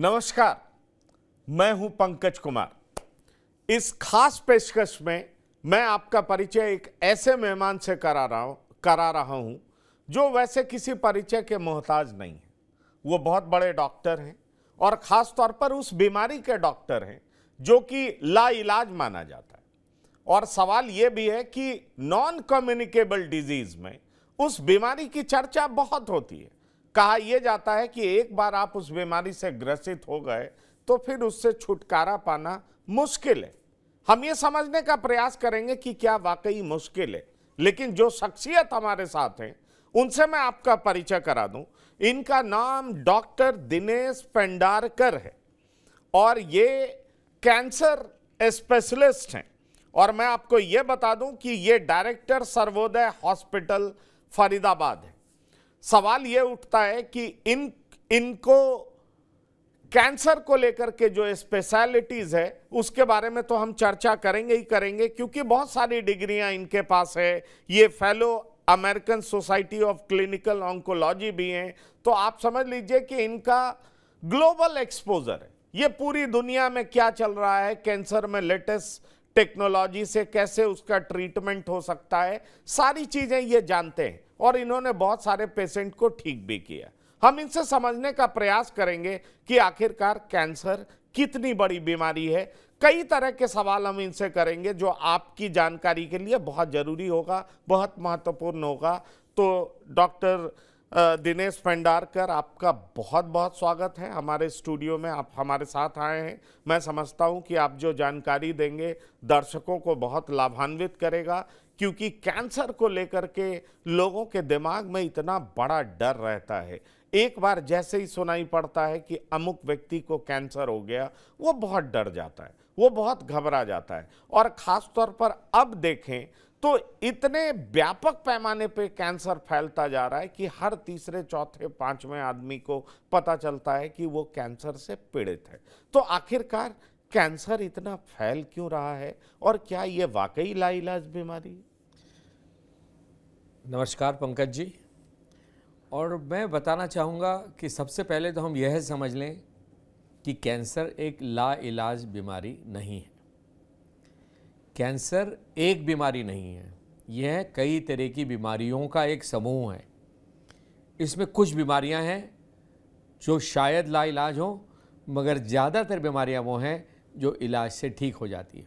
नमस्कार, मैं हूं पंकज कुमार। इस खास पेशकश में मैं आपका परिचय एक ऐसे मेहमान से करा रहा हूं जो वैसे किसी परिचय के मोहताज नहीं है। वो बहुत बड़े डॉक्टर हैं और खास तौर पर उस बीमारी के डॉक्टर हैं जो कि लाइलाज माना जाता है। और सवाल यह भी है कि नॉन कम्युनिकेबल डिजीज में उस बीमारी की चर्चा बहुत होती है। कहा यह जाता है कि एक बार आप उस बीमारी से ग्रसित हो गए तो फिर उससे छुटकारा पाना मुश्किल है। हम ये समझने का प्रयास करेंगे कि क्या वाकई मुश्किल है, लेकिन जो शख्सियत हमारे साथ हैं उनसे मैं आपका परिचय करा दूं। इनका नाम डॉक्टर दिनेश पेंडारकर है और ये कैंसर स्पेशलिस्ट हैं। और मैं आपको ये बता दूं कि ये डायरेक्टर सर्वोदय हॉस्पिटल फरीदाबाद है। सवाल ये उठता है कि इनको कैंसर को लेकर के जो स्पेशलिटीज है उसके बारे में तो हम चर्चा करेंगे ही करेंगे, क्योंकि बहुत सारी डिग्रियां इनके पास है। ये fellow American society of clinical oncology भी हैं। तो आप समझ लीजिए कि इनका ग्लोबल एक्सपोजर है। ये पूरी दुनिया में क्या चल रहा है, कैंसर में लेटेस्ट टेक्नोलॉजी से कैसे उसका ट्रीटमेंट हो सकता है, सारी चीजें ये जानते हैं और इन्होंने बहुत सारे पेशेंट को ठीक भी किया। हम इनसे समझने का प्रयास करेंगे कि आखिरकार कैंसर कितनी बड़ी बीमारी है। कई तरह के सवाल हम इनसे करेंगे जो आपकी जानकारी के लिए बहुत जरूरी होगा, बहुत महत्वपूर्ण होगा। तो डॉक्टर दिनेश पेंडारकर, आपका बहुत बहुत स्वागत है हमारे स्टूडियो में। आप हमारे साथ आए हैं। मैं समझता हूं कि आप जो जानकारी देंगे दर्शकों को बहुत लाभान्वित करेगा, क्योंकि कैंसर को लेकर के लोगों के दिमाग में इतना बड़ा डर रहता है। एक बार जैसे ही सुनाई पड़ता है कि अमुक व्यक्ति को कैंसर हो गया, वो बहुत डर जाता है, वो बहुत घबरा जाता है। और ख़ास तौर पर अब देखें तो इतने व्यापक पैमाने पे कैंसर फैलता जा रहा है कि हर तीसरे, चौथे, पांचवें आदमी को पता चलता है कि वो कैंसर से पीड़ित है। तो आखिरकार कैंसर इतना फैल क्यों रहा है और क्या ये वाकई लाइलाज बीमारी है? नमस्कार पंकज जी। और मैं बताना चाहूँगा कि सबसे पहले तो हम यह समझ लें कि कैंसर एक लाइलाज बीमारी नहीं है। कैंसर एक बीमारी नहीं है, यह कई तरह की बीमारियों का एक समूह है। इसमें कुछ बीमारियां हैं जो शायद लाइलाज हों, मगर ज़्यादातर बीमारियां वो हैं जो इलाज से ठीक हो जाती है।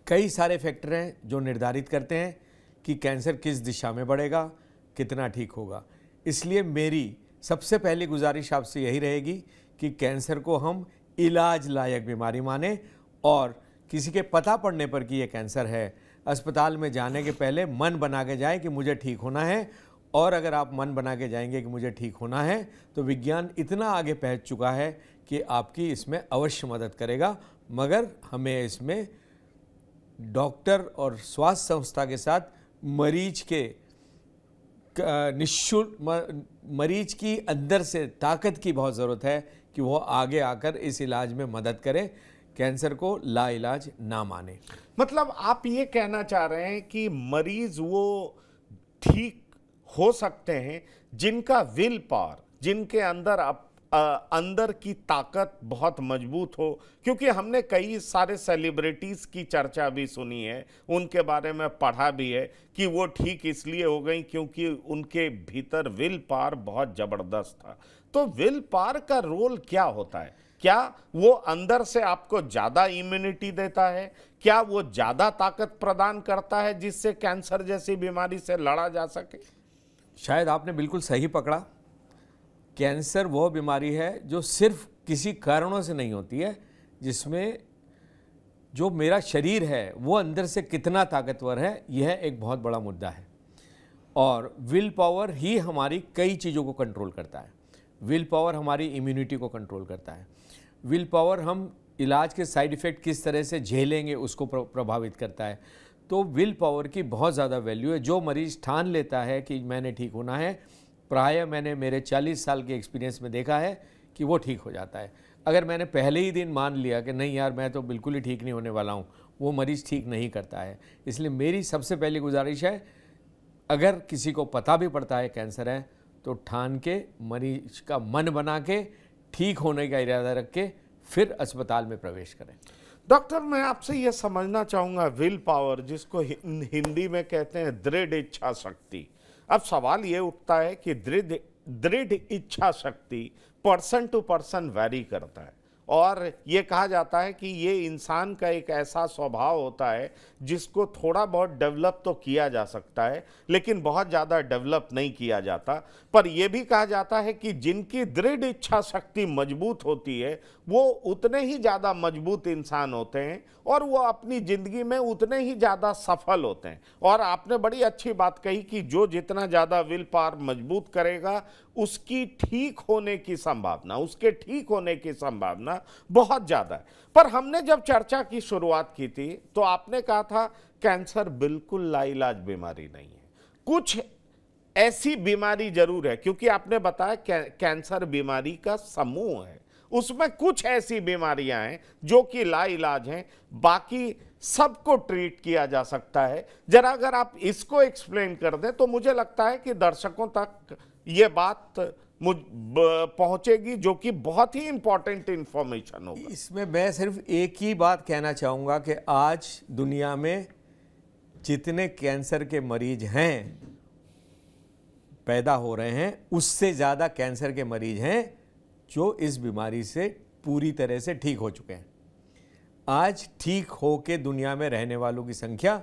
कई सारे फैक्टर हैं जो निर्धारित करते हैं कि कैंसर किस दिशा में बढ़ेगा, कितना ठीक होगा। इसलिए मेरी सबसे पहली गुजारिश आपसे यही रहेगी कि कैंसर को हम इलाज लायक बीमारी माने और किसी के पता पड़ने पर कि ये कैंसर है, अस्पताल में जाने के पहले मन बना के जाएं कि मुझे ठीक होना है। और अगर आप मन बना के जाएंगे कि मुझे ठीक होना है तो विज्ञान इतना आगे पहुंच चुका है कि आपकी इसमें अवश्य मदद करेगा। मगर हमें इसमें डॉक्टर और स्वास्थ्य संस्था के साथ मरीज के निःशुल्क मरीज की अंदर से ताकत की बहुत ज़रूरत है कि वो आगे आकर इस इलाज में मदद करें, कैंसर को लाइलाज ना माने। मतलब आप ये कहना चाह रहे हैं कि मरीज वो ठीक हो सकते हैं जिनका विल पावर, जिनके अंदर की ताकत बहुत मजबूत हो। क्योंकि हमने कई सारे सेलिब्रिटीज की चर्चा भी सुनी है, उनके बारे में पढ़ा भी है कि वो ठीक इसलिए हो गई क्योंकि उनके भीतर विल पावर बहुत जबरदस्त था। तो विल पावर का रोल क्या होता है? क्या वो अंदर से आपको ज्यादा इम्यूनिटी देता है? क्या वो ज्यादा ताकत प्रदान करता है जिससे कैंसर जैसी बीमारी से लड़ा जा सके? शायद आपने बिल्कुल सही पकड़ा। कैंसर वो बीमारी है जो सिर्फ किसी कारणों से नहीं होती है, जिसमें जो मेरा शरीर है वो अंदर से कितना ताकतवर है, यह एक बहुत बड़ा मुद्दा है। और विल पावर ही हमारी कई चीज़ों को कंट्रोल करता है। विल पावर हमारी इम्यूनिटी को कंट्रोल करता है। विल पावर हम इलाज के साइड इफ़ेक्ट किस तरह से झेलेंगे उसको प्रभावित करता है। तो विल पावर की बहुत ज़्यादा वैल्यू है। जो मरीज़ ठान लेता है कि मैंने ठीक होना है, प्रायः मैंने मेरे 40 साल के एक्सपीरियंस में देखा है कि वो ठीक हो जाता है। अगर मैंने पहले ही दिन मान लिया कि नहीं यार मैं तो बिल्कुल ही ठीक नहीं होने वाला हूँ, वो मरीज़ ठीक नहीं करता है। इसलिए मेरी सबसे पहली गुजारिश है, अगर किसी को पता भी पड़ता है कैंसर है तो ठान के मरीज का मन बना के ठीक होने का इरादा रख के फिर अस्पताल में प्रवेश करें। डॉक्टर, मैं आपसे यह समझना चाहूंगा, विल पावर जिसको हिंदी में कहते हैं दृढ़ इच्छा शक्ति। अब सवाल ये उठता है कि दृढ़ इच्छा शक्ति पर्सन टू पर्सन वैरी करता है, और ये कहा जाता है कि ये इंसान का एक ऐसा स्वभाव होता है जिसको थोड़ा बहुत डेवलप तो किया जा सकता है, लेकिन बहुत ज़्यादा डेवलप नहीं किया जाता। पर यह भी कहा जाता है कि जिनकी दृढ़ इच्छा शक्ति मजबूत होती है वो उतने ही ज़्यादा मजबूत इंसान होते हैं और वो अपनी ज़िंदगी में उतने ही ज़्यादा सफल होते हैं। और आपने बड़ी अच्छी बात कही कि जो जितना ज़्यादा विल पावर मजबूत करेगा उसकी ठीक होने की संभावना, उसके ठीक होने की संभावना बहुत ज़्यादा है। पर हमने जब चर्चा की शुरुआत की थी तो आपने कहा था कैंसर बिल्कुल लाइलाज बीमारी नहीं है, कुछ ऐसी बीमारी जरूर है, क्योंकि आपने बताया कैंसर बीमारी का समूह है, उसमें कुछ ऐसी बीमारियां हैं जो कि लाइलाज हैं, बाकी सबको ट्रीट किया जा सकता है। जरा अगर आप इसको एक्सप्लेन कर दें तो मुझे लगता है कि दर्शकों तक ये बात पहुंचेगी, जो कि बहुत ही इंपॉर्टेंट इंफॉर्मेशन होगा। इसमें मैं सिर्फ एक ही बात कहना चाहूँगा कि आज दुनिया में जितने कैंसर के मरीज हैं, पैदा हो रहे हैं, उससे ज़्यादा कैंसर के मरीज हैं जो इस बीमारी से पूरी तरह से ठीक हो चुके हैं। आज ठीक हो के दुनिया में रहने वालों की संख्या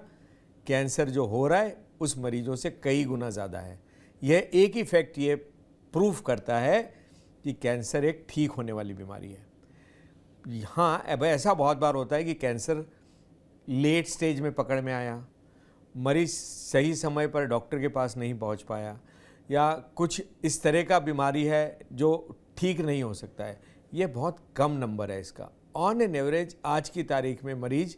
कैंसर जो हो रहा है उस मरीजों से कई गुना ज़्यादा है। यह एक ही फैक्ट ये प्रूफ करता है कि कैंसर एक ठीक होने वाली बीमारी है। हाँ, अब ऐसा बहुत बार होता है कि कैंसर लेट स्टेज में पकड़ में आया, मरीज सही समय पर डॉक्टर के पास नहीं पहुंच पाया, या कुछ इस तरह का बीमारी है जो ठीक नहीं हो सकता है। ये बहुत कम नंबर है इसका। ऑन एन एवरेज आज की तारीख में मरीज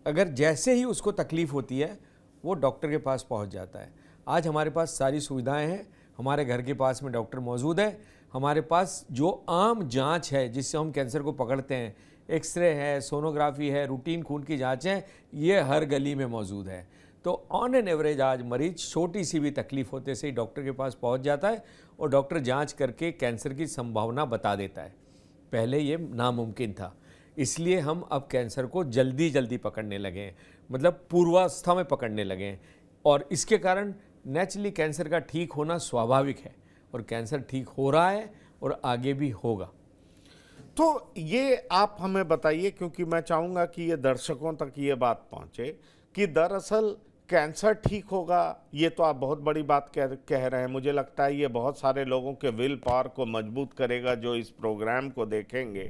अगर जैसे ही उसको तकलीफ़ होती है वो डॉक्टर के पास पहुंच जाता है। आज हमारे पास सारी सुविधाएं हैं, हमारे घर के पास में डॉक्टर मौजूद है, हमारे पास जो आम जांच है जिससे हम कैंसर को पकड़ते हैं, एक्सरे है, सोनोग्राफी है, रूटीन खून की जांच है, ये हर गली में मौजूद है। तो ऑन एन एवरेज आज मरीज छोटी सी भी तकलीफ होते से ही डॉक्टर के पास पहुंच जाता है और डॉक्टर जांच करके कैंसर की संभावना बता देता है। पहले ये नामुमकिन था, इसलिए हम अब कैंसर को जल्दी जल्दी पकड़ने लगे हैं, मतलब पूर्वावस्था में पकड़ने लगे हैं, और इसके कारण नेचुरली कैंसर का ठीक होना स्वाभाविक है, और कैंसर ठीक हो रहा है और आगे भी होगा। तो ये आप हमें बताइए, क्योंकि मैं चाहूँगा कि ये दर्शकों तक ये बात पहुँचे कि दरअसल कैंसर ठीक होगा, ये तो आप बहुत बड़ी बात कह रहे हैं। मुझे लगता है ये बहुत सारे लोगों के विल पावर को मजबूत करेगा जो इस प्रोग्राम को देखेंगे।